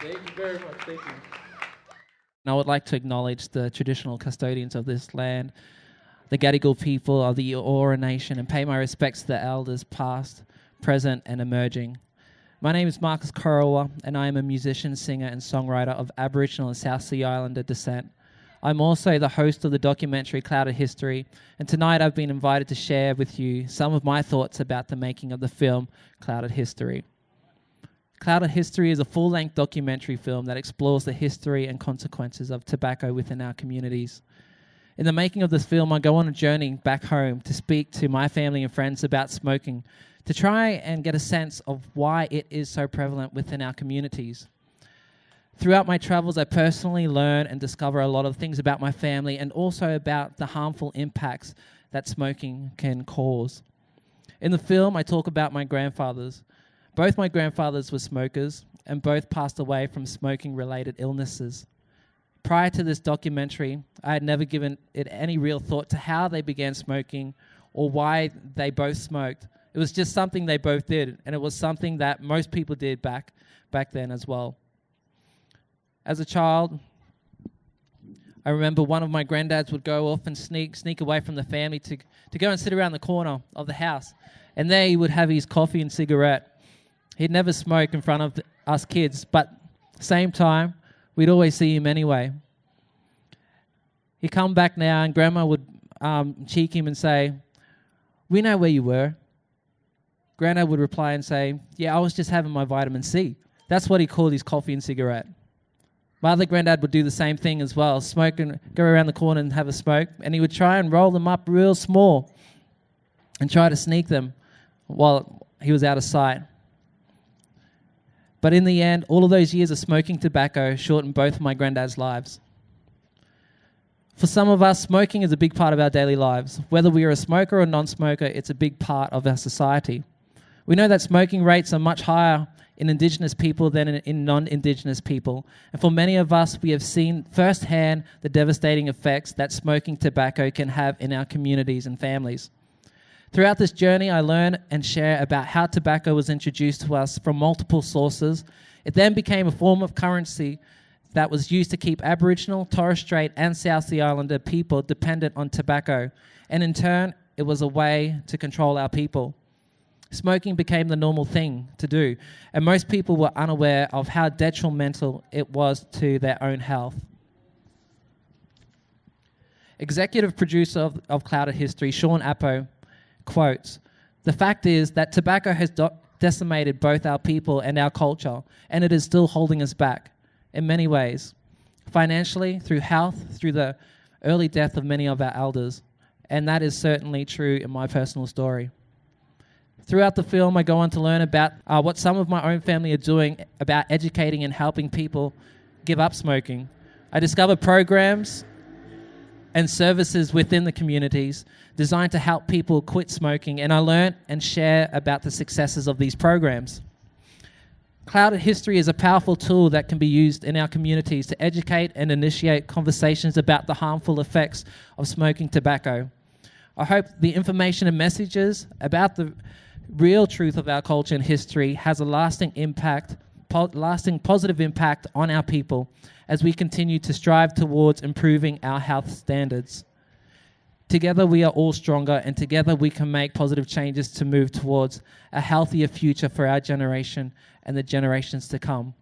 Thank you very much. Thank you. And I would like to acknowledge the traditional custodians of this land, the Gadigal people of the Eora Nation, and pay my respects to the elders past, present, and emerging. My name is Marcus Corowa, and I am a musician, singer, and songwriter of Aboriginal and South Sea Islander descent. I'm also the host of the documentary Clouded History, and tonight I've been invited to share with you some of my thoughts about the making of the film Clouded History. Clouded History is a full-length documentary film that explores the history and consequences of tobacco within our communities. In the making of this film, I go on a journey back home to speak to my family and friends about smoking, to try and get a sense of why it is so prevalent within our communities. Throughout my travels, I personally learn and discover a lot of things about my family and also about the harmful impacts that smoking can cause. In the film, I talk about my grandfathers. Both my grandfathers were smokers and both passed away from smoking-related illnesses. Prior to this documentary, I had never given it any real thought to how they began smoking or why they both smoked. It was just something they both did, and it was something that most people did back then as well. As a child, I remember one of my granddads would go off and sneak away from the family to go and sit around the corner of the house, and there he would have his coffee and cigarette. He'd never smoke in front of us kids, but at the same time, we'd always see him anyway. He'd come back now, and Grandma would cheek him and say, "We know where you were." Granddad would reply and say, "Yeah, I was just having my vitamin C." That's what he called his coffee and cigarette. My other granddad would do the same thing as well, smoke and go around the corner and have a smoke, and he would try and roll them up real small and try to sneak them while he was out of sight. But in the end, all of those years of smoking tobacco shortened both of my granddad's lives. For some of us, smoking is a big part of our daily lives. Whether we are a smoker or non-smoker, it's a big part of our society. We know that smoking rates are much higher in Indigenous people than in non-Indigenous people. And for many of us, we have seen firsthand the devastating effects that smoking tobacco can have in our communities and families. Throughout this journey, I learn and share about how tobacco was introduced to us from multiple sources. It then became a form of currency that was used to keep Aboriginal, Torres Strait, and South Sea Islander people dependent on tobacco. And in turn, it was a way to control our people. Smoking became the normal thing to do, and most people were unaware of how detrimental it was to their own health. Executive producer of Clouded History, Sean Appo, quotes, "The fact is that tobacco has decimated both our people and our culture, and it is still holding us back in many ways. Financially, through health, through the early death of many of our elders, and that is certainly true in my personal story." Throughout the film, I go on to learn about what some of my own family are doing about educating and helping people give up smoking. I discover programs and services within the communities designed to help people quit smoking, and I learn and share about the successes of these programs. Clouded History is a powerful tool that can be used in our communities to educate and initiate conversations about the harmful effects of smoking tobacco. I hope the information and messages about the real truth of our culture and history has a lasting positive impact on our people as we continue to strive towards improving our health standards. Together we are all stronger, and together we can make positive changes to move towards a healthier future for our generation and the generations to come.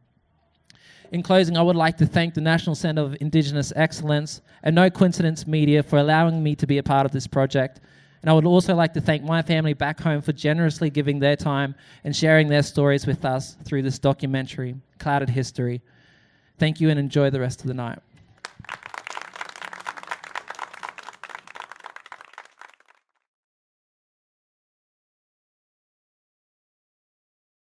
In closing, I would like to thank the National Centre of Indigenous Excellence and No Coincidence Media for allowing me to be a part of this project. And I would also like to thank my family back home for generously giving their time and sharing their stories with us through this documentary, Clouded History. Thank you and enjoy the rest of the night.